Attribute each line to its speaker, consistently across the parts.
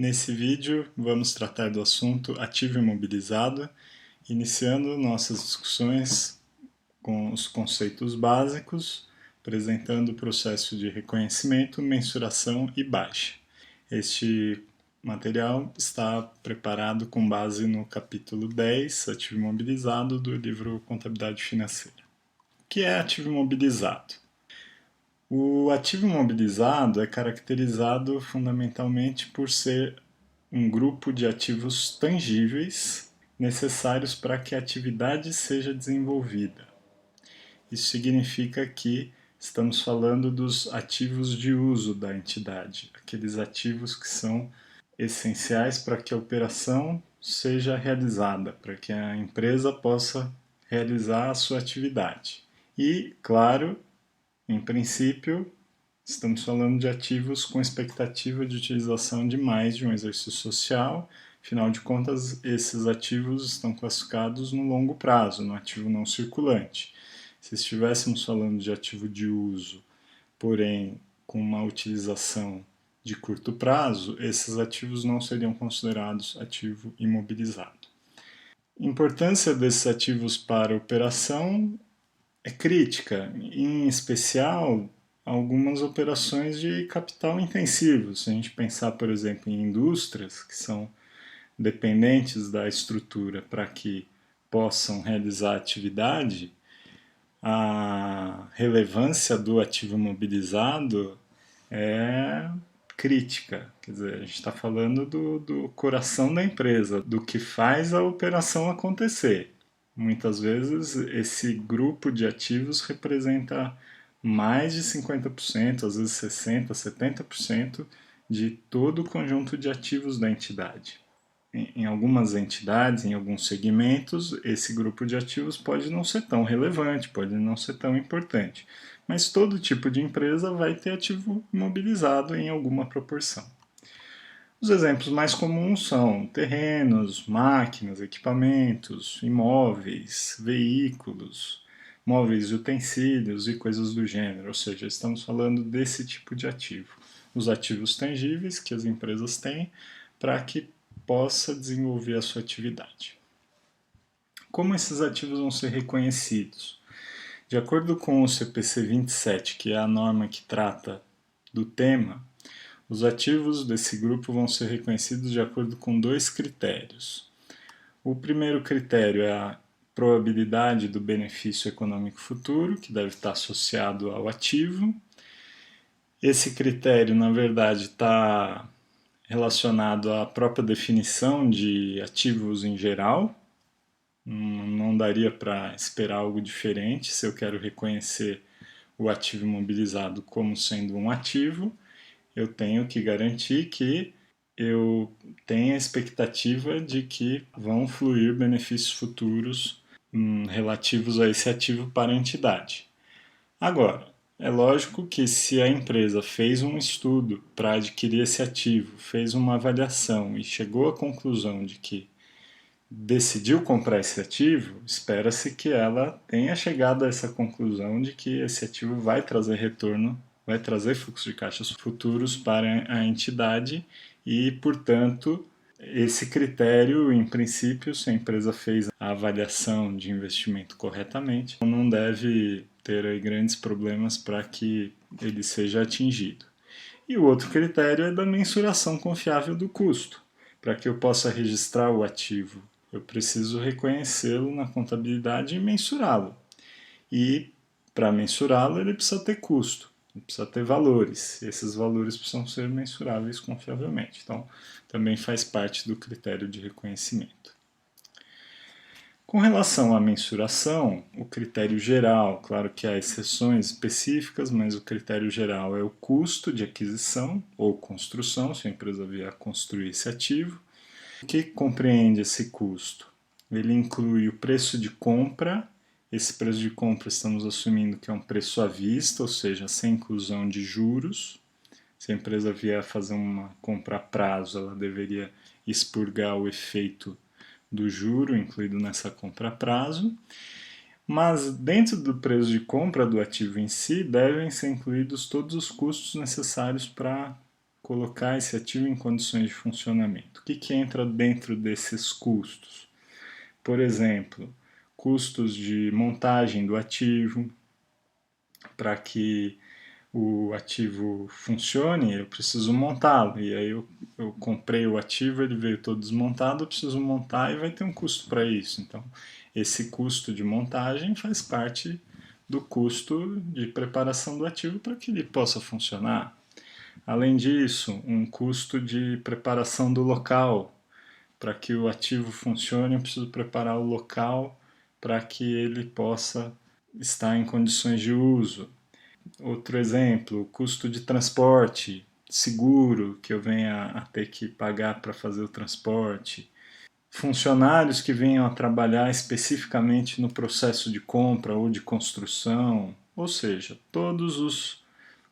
Speaker 1: Nesse vídeo, vamos tratar do assunto ativo imobilizado, iniciando nossas discussões com os conceitos básicos, apresentando o processo de reconhecimento, mensuração e baixa. Este material está preparado com base no capítulo 10, ativo imobilizado, do livro Contabilidade Financeira. O que é ativo imobilizado? O ativo imobilizado é caracterizado fundamentalmente por ser um grupo de ativos tangíveis necessários para que a atividade seja desenvolvida. Isso significa que estamos falando dos ativos de uso da entidade, aqueles ativos que são essenciais para que a operação seja realizada, para que a empresa possa realizar a sua atividade. E, claro, em princípio, estamos falando de ativos com expectativa de utilização de mais de um exercício social. Afinal de contas, esses ativos estão classificados no longo prazo, no ativo não circulante. Se estivéssemos falando de ativo de uso, porém com uma utilização de curto prazo, esses ativos não seriam considerados ativo imobilizado. A importância desses ativos para a operação é crítica, em especial algumas operações de capital intensivo. Se a gente pensar, por exemplo, em indústrias que são dependentes da estrutura para que possam realizar atividade, a relevância do ativo mobilizado é crítica. Quer dizer, a gente está falando do coração da empresa, do que faz a operação acontecer. Muitas vezes esse grupo de ativos representa mais de 50%, às vezes 60%, 70% de todo o conjunto de ativos da entidade. Em algumas entidades, em alguns segmentos, esse grupo de ativos pode não ser tão relevante, pode não ser tão importante, mas todo tipo de empresa vai ter ativo imobilizado em alguma proporção. Os exemplos mais comuns são terrenos, máquinas, equipamentos, imóveis, veículos, móveis e utensílios e coisas do gênero, ou seja, estamos falando desse tipo de ativo. Os ativos tangíveis que as empresas têm para que possa desenvolver a sua atividade. Como esses ativos vão ser reconhecidos? De acordo com o CPC 27, que é a norma que trata do tema, os ativos desse grupo vão ser reconhecidos de acordo com dois critérios. O primeiro critério é a probabilidade do benefício econômico futuro, que deve estar associado ao ativo. Esse critério, na verdade, está relacionado à própria definição de ativos em geral. Não daria para esperar algo diferente se eu quero reconhecer o ativo imobilizado como sendo um ativo. Eu tenho que garantir que eu tenho a expectativa de que vão fluir benefícios futuros relativos a esse ativo para a entidade. Agora, é lógico que se a empresa fez um estudo para adquirir esse ativo, fez uma avaliação e chegou à conclusão de que decidiu comprar esse ativo, espera-se que ela tenha chegado a essa conclusão de que esse ativo vai trazer retorno, vai trazer fluxo de caixas futuros para a entidade e, portanto, esse critério, em princípio, se a empresa fez a avaliação de investimento corretamente, não deve ter aí grandes problemas para que ele seja atingido. E o outro critério é da mensuração confiável do custo. Para que eu possa registrar o ativo, eu preciso reconhecê-lo na contabilidade e mensurá-lo. E para mensurá-lo, ele precisa ter custo, ele precisa ter valores. E esses valores precisam ser mensuráveis confiavelmente. Então, também faz parte do critério de reconhecimento. Com relação à mensuração, o critério geral, claro que há exceções específicas, mas o critério geral é o custo de aquisição ou construção, se a empresa vier a construir esse ativo. O que compreende esse custo? Ele inclui o preço de compra. Esse preço de compra estamos assumindo que é um preço à vista, ou seja, sem inclusão de juros. Se a empresa vier a fazer uma compra a prazo, ela deveria expurgar o efeito do juro incluído nessa compra a prazo, mas dentro do preço de compra do ativo em si devem ser incluídos todos os custos necessários para colocar esse ativo em condições de funcionamento. O que entra dentro desses custos? Por exemplo, custos de montagem do ativo. Para que o ativo funcione, eu preciso montá-lo. E aí eu comprei o ativo, ele veio todo desmontado, eu preciso montar e vai ter um custo para isso. Então, esse custo de montagem faz parte do custo de preparação do ativo para que ele possa funcionar. Além disso, um custo de preparação do local. Para que o ativo funcione, eu preciso preparar o local para que ele possa estar em condições de uso. Outro exemplo, custo de transporte, seguro que eu venha a ter que pagar para fazer o transporte, funcionários que venham a trabalhar especificamente no processo de compra ou de construção, ou seja, todos os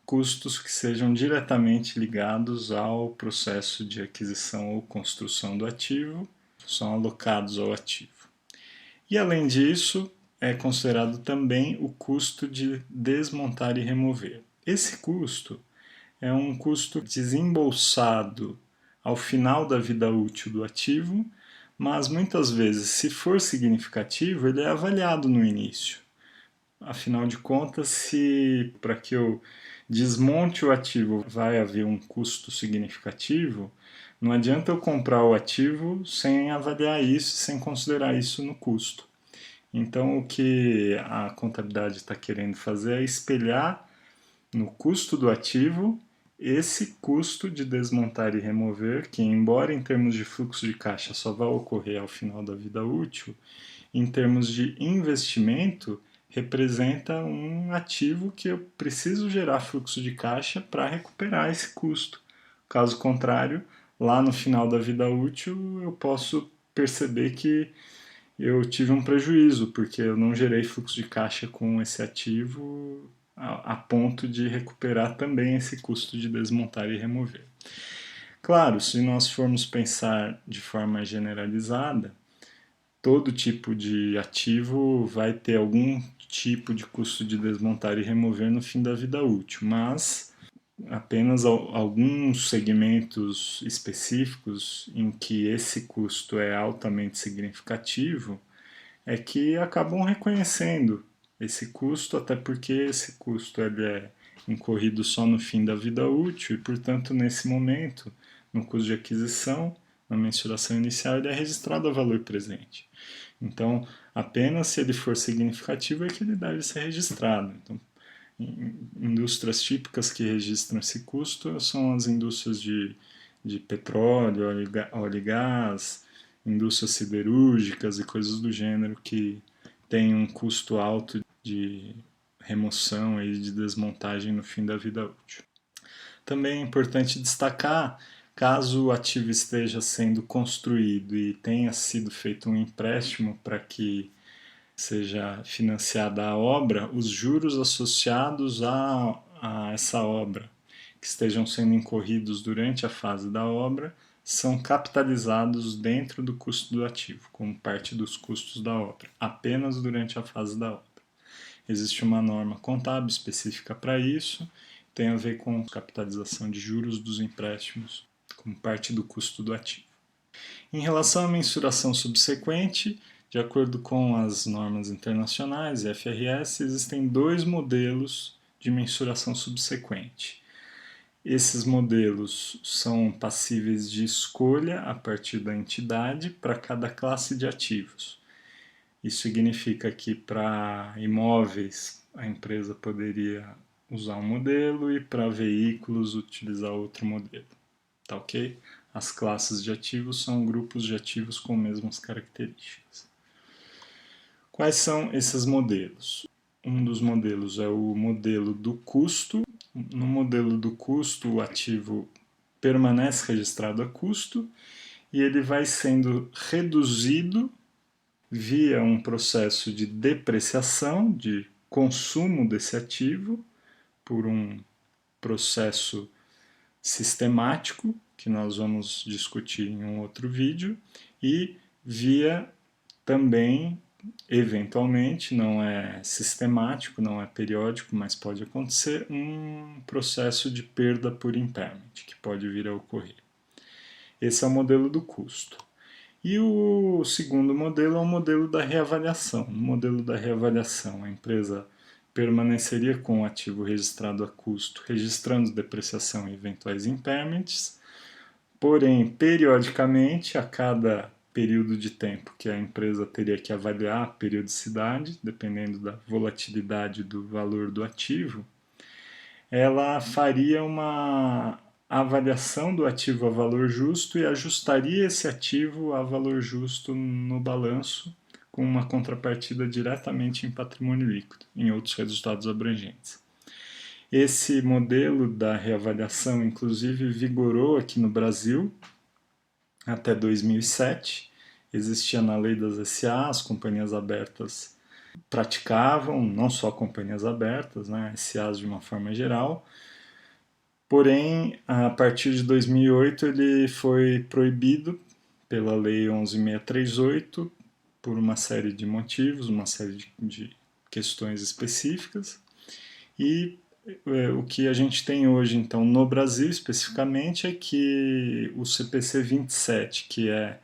Speaker 1: custos que sejam diretamente ligados ao processo de aquisição ou construção do ativo são alocados ao ativo. E além disso, é considerado também o custo de desmontar e remover. Esse custo é um custo desembolsado ao final da vida útil do ativo, mas muitas vezes, se for significativo, ele é avaliado no início. Afinal de contas, se para que eu desmonte o ativo vai haver um custo significativo, não adianta eu comprar o ativo sem avaliar isso, sem considerar isso no custo. Então, o que a contabilidade está querendo fazer é espelhar no custo do ativo esse custo de desmontar e remover, que, embora em termos de fluxo de caixa só vai ocorrer ao final da vida útil, em termos de investimento, representa um ativo que eu preciso gerar fluxo de caixa para recuperar esse custo. Caso contrário, lá no final da vida útil, eu posso perceber que eu tive um prejuízo, porque eu não gerei fluxo de caixa com esse ativo a ponto de recuperar também esse custo de desmontar e remover. Claro, se nós formos pensar de forma generalizada, todo tipo de ativo vai ter algum tipo de custo de desmontar e remover no fim da vida útil, mas apenas alguns segmentos específicos em que esse custo é altamente significativo é que acabam reconhecendo esse custo, até porque esse custo ele é incorrido só no fim da vida útil e, portanto, nesse momento, no custo de aquisição, na mensuração inicial, ele é registrado a valor presente. Então, apenas se ele for significativo é que ele deve ser registrado. Então, indústrias típicas que registram esse custo são as indústrias de petróleo, óleo e gás, indústrias siderúrgicas e coisas do gênero que têm um custo alto de remoção e de desmontagem no fim da vida útil. Também é importante destacar, caso o ativo esteja sendo construído e tenha sido feito um empréstimo para que seja financiada a obra, os juros associados a essa obra que estejam sendo incorridos durante a fase da obra são capitalizados dentro do custo do ativo, como parte dos custos da obra, apenas durante a fase da obra. Existe uma norma contábil específica para isso, tem a ver com capitalização de juros dos empréstimos como parte do custo do ativo. Em relação à mensuração subsequente, de acordo com as normas internacionais e FRS, existem dois modelos de mensuração subsequente. Esses modelos são passíveis de escolha a partir da entidade para cada classe de ativos. Isso significa que para imóveis a empresa poderia usar um modelo e para veículos utilizar outro modelo. Tá ok? As classes de ativos são grupos de ativos com mesmas características. Quais são esses modelos? Um dos modelos é o modelo do custo. No modelo do custo, o ativo permanece registrado a custo e ele vai sendo reduzido via um processo de depreciação, de consumo desse ativo, por um processo sistemático, que nós vamos discutir em um outro vídeo, e via também eventualmente, não é sistemático, não é periódico, mas pode acontecer um processo de perda por impairment, que pode vir a ocorrer. Esse é o modelo do custo. E o segundo modelo é o modelo da reavaliação. No modelo da reavaliação, a empresa permaneceria com o ativo registrado a custo, registrando depreciação e eventuais impairments, porém, periodicamente, a cada período de tempo que a empresa teria que avaliar a periodicidade, dependendo da volatilidade do valor do ativo, ela faria uma avaliação do ativo a valor justo e ajustaria esse ativo a valor justo no balanço com uma contrapartida diretamente em patrimônio líquido, em outros resultados abrangentes. Esse modelo da reavaliação, inclusive, vigorou aqui no Brasil até 2007. Existia na lei das SA, as companhias abertas praticavam, não só companhias abertas, né, SAs de uma forma geral. Porém, a partir de 2008 ele foi proibido pela lei 11.638 por uma série de motivos, uma série de questões específicas. E o que a gente tem hoje, então, no Brasil especificamente, é que o CPC 27, que é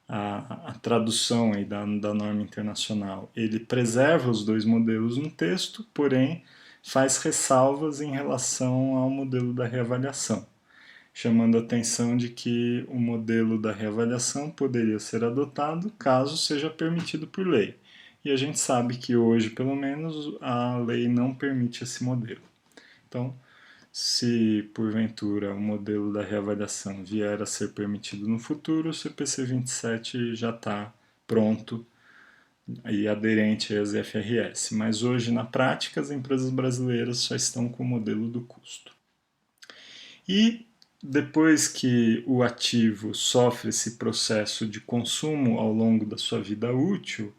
Speaker 1: a tradução aí da norma internacional, ele preserva os dois modelos no texto, porém faz ressalvas em relação ao modelo da reavaliação, chamando a atenção de que o modelo da reavaliação poderia ser adotado caso seja permitido por lei. E a gente sabe que hoje, pelo menos, a lei não permite esse modelo. Então, se porventura o modelo da reavaliação vier a ser permitido no futuro, o CPC 27 já está pronto e aderente às IFRS. Mas hoje, na prática, as empresas brasileiras só estão com o modelo do custo. E depois que o ativo sofre esse processo de consumo ao longo da sua vida útil,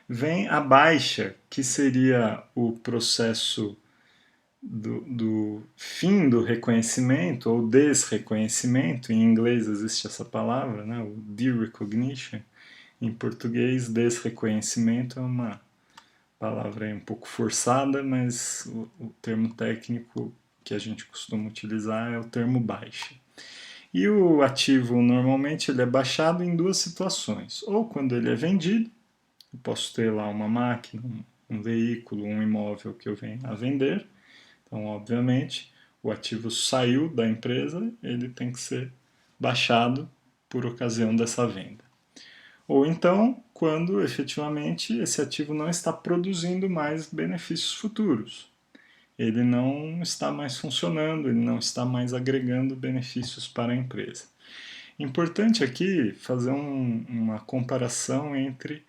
Speaker 1: vem a baixa, que seria o processo do fim do reconhecimento ou desreconhecimento. Em inglês existe essa palavra, né, o derecognition. Em português, desreconhecimento é uma palavra um pouco forçada, mas o termo técnico que a gente costuma utilizar é o termo baixa. E o ativo normalmente ele é baixado em duas situações: ou quando ele é vendido, eu posso ter lá uma máquina, um veículo, um imóvel que eu venho a vender. Então, obviamente, o ativo saiu da empresa, ele tem que ser baixado por ocasião dessa venda. Ou então, quando efetivamente esse ativo não está produzindo mais benefícios futuros. Ele não está mais funcionando, ele não está mais agregando benefícios para a empresa. Importante aqui fazer uma comparação entre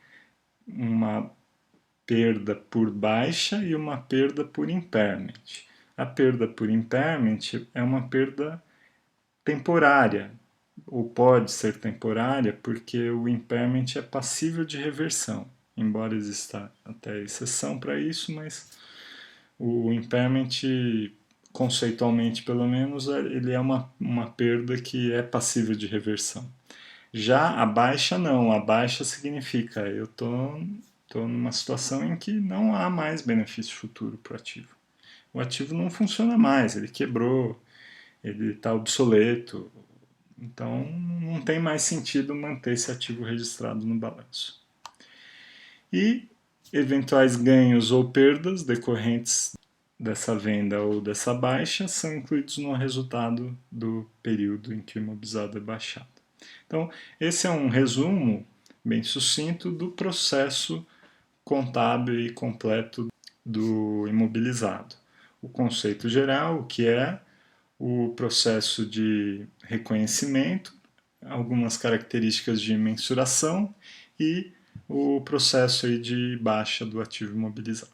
Speaker 1: uma perda por baixa e uma perda por impairment. A perda por impairment é uma perda temporária, ou pode ser temporária, porque o impairment é passível de reversão, embora exista até exceção para isso, mas o impairment, conceitualmente pelo menos, ele é uma perda que é passível de reversão. Já a baixa não, a baixa significa eu estou numa situação em que não há mais benefício futuro para o ativo. O ativo não funciona mais, ele quebrou, ele está obsoleto, então não tem mais sentido manter esse ativo registrado no balanço. E eventuais ganhos ou perdas decorrentes dessa venda ou dessa baixa são incluídos no resultado do período em que o imobilizado é baixado. Então, esse é um resumo bem sucinto do processo contábil e completo do imobilizado. O conceito geral, o que é o processo de reconhecimento, algumas características de mensuração e o processo aí de baixa do ativo imobilizado.